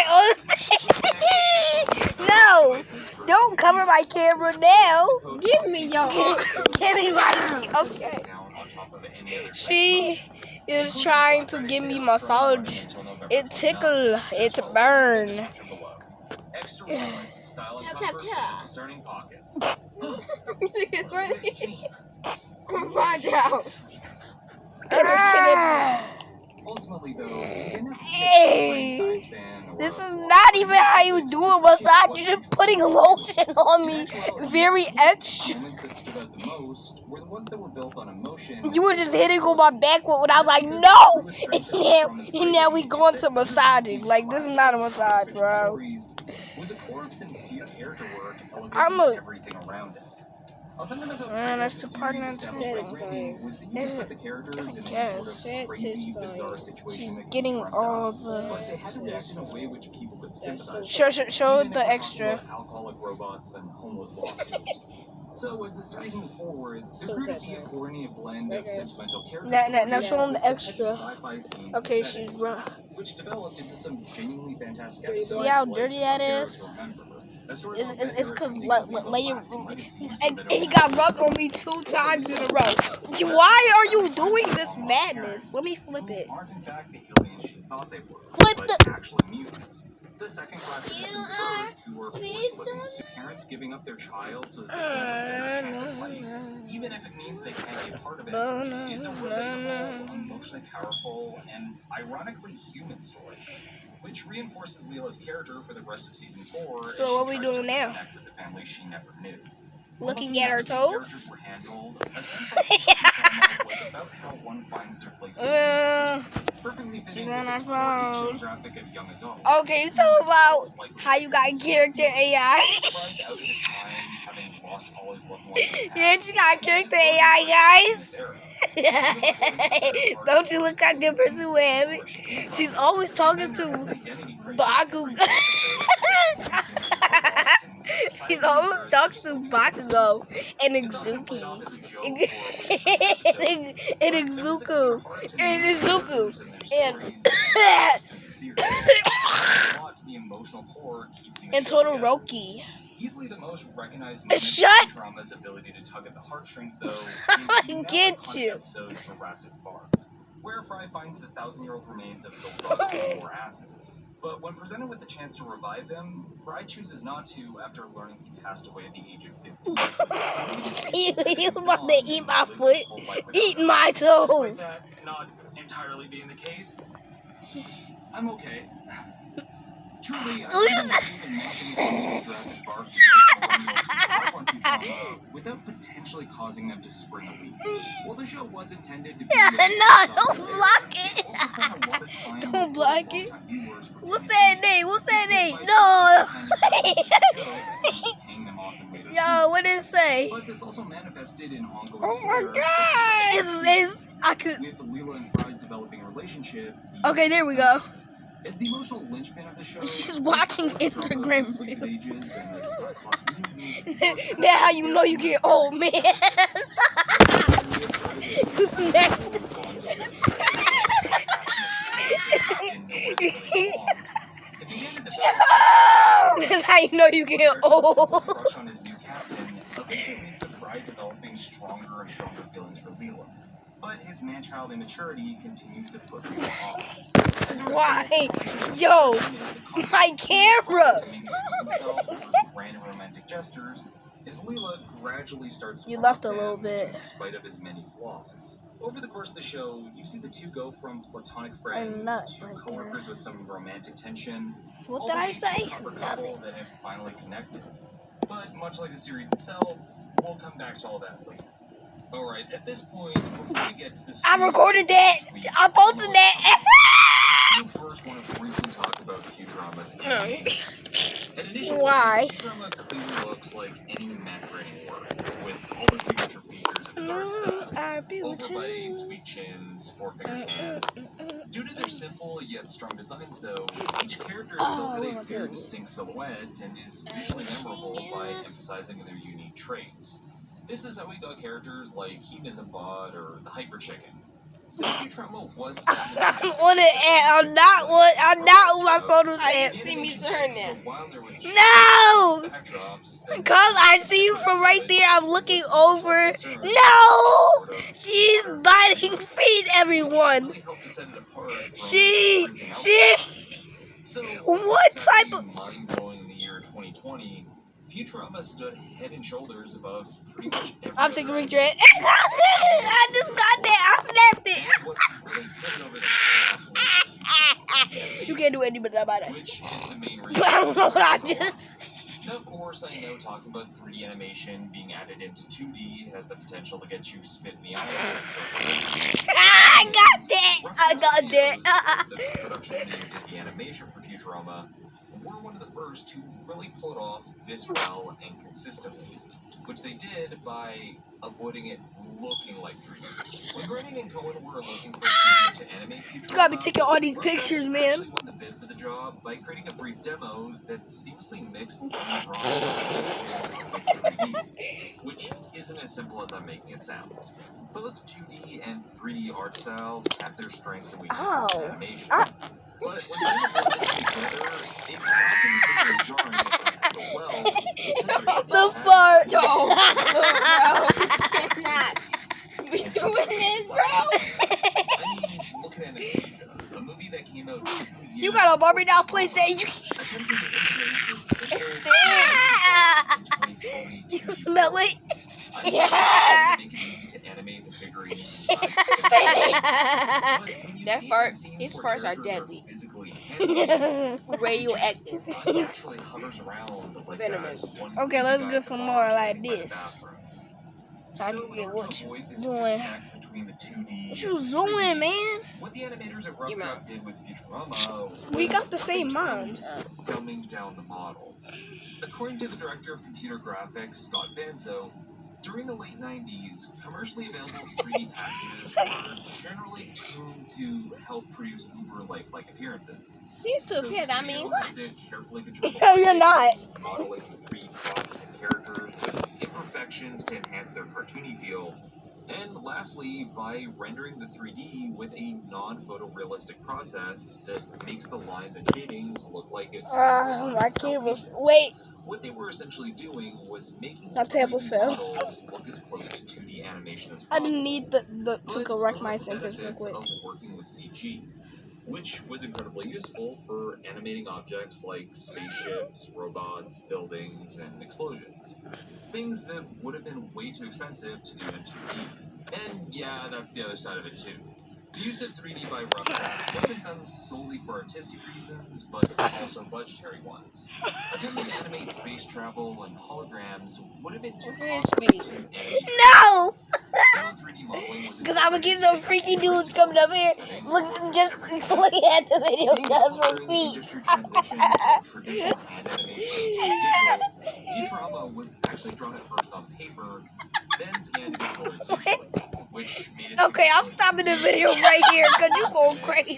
my own. No, don't cover my camera now. Give me your Give me my. Okay. She is trying to give me massage. It tickle. It burn. Find out. Ultimately, though, Hey, this is not even how you do a massage. You're just putting lotion on me. Very extra. You were just hitting on my back when I was like, no! And now we going to massaging. Like, this is not a massage, bro. I'm a... that's the part that's satisfying. Yes, she's getting all the... Show the extra. So as the series moved forward, the crew developed a blend of sentimental character Now show them the extra. Okay, she's which developed into some genuinely fantastic episodes. See how dirty that is? It's because and he got rubbed on me 2 times in a row. Why are you doing this madness? Let me flip it. Flip the. The second class citizens who were forced parents giving up their child so that they can have a chance at life, even if it means they can't be a part of it, is a relatable, emotionally powerful, and ironically human story, which reinforces Leela's character for the rest of season 4. So what are we doing now? With the family she never knew. Looking at her toes? She's on her phone. Okay, you tell about how you got character AI. Yeah, she got character AI, guys. Don't you look like the person who have it? She's always talking to Baku. She's always talking to Bakugo and Izuku. And Izuku. And Todoroki. Easily the most recognized drama's ability to tug at the heartstrings, though, I get you. Episode Jurassic Park, where Fry finds the 1,000-year-old remains of his old brother Seymour asses. But when presented with the chance to revive them, Fry chooses not to after learning he passed away at the age of 50. You about to eat my foot? Eat my toes. Despite that not entirely being the case, I'm okay. Truly, I think Jurassic Park to millennials without potentially causing them to spring a leak. While the show was intended to be don't block it. Don't block it. What's that name? No. Yo, what did it say? But this also manifested in ongoing oh my god! I could. With Leela and Fry's developing relationship. Okay, there we go. As the emotional linchpin of the show, she's watching Instagram reels. Now how you know you get old, man. Who's next? That's how you know you get old. Developing stronger and stronger feelings for Leela. But his man-child immaturity continues to put Leela off. Why? Yo, my camera! Random romantic gestures, as Leela gradually starts to you left a little bit. In spite of his many flaws. Over the course of the show, you see the two go from platonic friends to co-workers with some romantic tension. What did I say? Nothing. That have finally connected. But much like the series itself, we'll come back to all that later. Alright, at this point, before we get to the I recorded that! I posted that! You first want to briefly talk about Futurama's Why? Futurama clearly looks like any Matt Groening work, with all the signature features of his art style. Overbite, sweet chins, 4-fingered hands. Due to their simple yet strong designs, though, each character still had a very distinct silhouette and is visually memorable by emphasizing their unique traits. This is how we got characters like Hedonism Bot or the Hyper Chicken. Since Futurama was set in the On it, and I'm not on my photos. I And see me turn now. while there were no, backdrops, cause I see you from right there. I'm looking over. No, she's biting feet, everyone. really helped to set it apart from She. everything else. So, What type of- mind-blowing in the year 2020? Futurama stood head and shoulders above pretty much every I'm taking a other picture. animated I just got that. I snapped it. And what really put it over the top was its use of 3D You animation, can't do anything about it. which is the main reason. I don't know what I it's so just. Now, of course, I know talking about 3D animation being added into 2D has the potential to get you spit in the eyes. I got that. I got that. The production team who did the animation for Futurama were one of the first to really pull it off this well and consistently, which they did by avoiding it looking like 3D. When Groening and Cohen were looking for a studio to animate Futurama, You gotta be taking all these pictures, man. actually won the bid for the job by creating a brief demo that seamlessly mixed 2D drawings with 3D, which isn't as simple as I'm making it sound. Both 2D and 3D art styles have their strengths and weaknesses in animation. But when they put them together, it can be jarring if they well. The fart. Yo, bro, you cannot be doing this, bro. I mean, look at Anastasia, a movie that came out 2 years You got a Barbie doll place that you attempting to integrate this simple can. You smell it? yeah. Make it easy to animate the figurines inside. That fart, his farts are deadly. Radioactive. Actually hovers around like Venomous. that one Okay, let's guy get some more like by the this. bathrooms. So I can in get order what to you avoid this doing. disconnect between the 2D What and you doing, 3D, man? What the animators at Rough Your Draft mouth. did with Futurama We was got the same they mind. turned dumbing down the models. According to the director of computer graphics, Scott Vanzo, during the late 90s, commercially available 3D packages were generally tuned to help produce uber-lifelike appearances. Seems to So appear the that I mean studio what? had to carefully control the No, you're not. modeling the 3D props and characters with imperfections to enhance their cartoony feel. And lastly, by rendering the 3D with a non-photorealistic process that makes the lines and shadings look like it's My camera. Wait. What they were essentially doing was making My the table 3D fell. models look as close to 2D animation as I possible. didn't need to But correct some my of the sentence real benefits quick. of working with CG, which was incredibly useful for animating objects like spaceships, robots, buildings, and explosions. Things that would have been way too expensive to do in 2D. And yeah, that's the other side of it too. The use of 3D by Rough Draft wasn't done solely for artistic reasons, but also budgetary ones. Attempting to animate space travel and holograms would have been too costly to animate. No! Some 3D modeling was Because I'm gonna get some freaky dudes coming up here. Look, just looking at the video done for During the feet. industry transition from traditional hand animation to digital, Futurama was actually drawn at first on paper, then scanned to be colored digitally, which made it Okay, I'm significantly stopping the easier video to right here because you going crazy.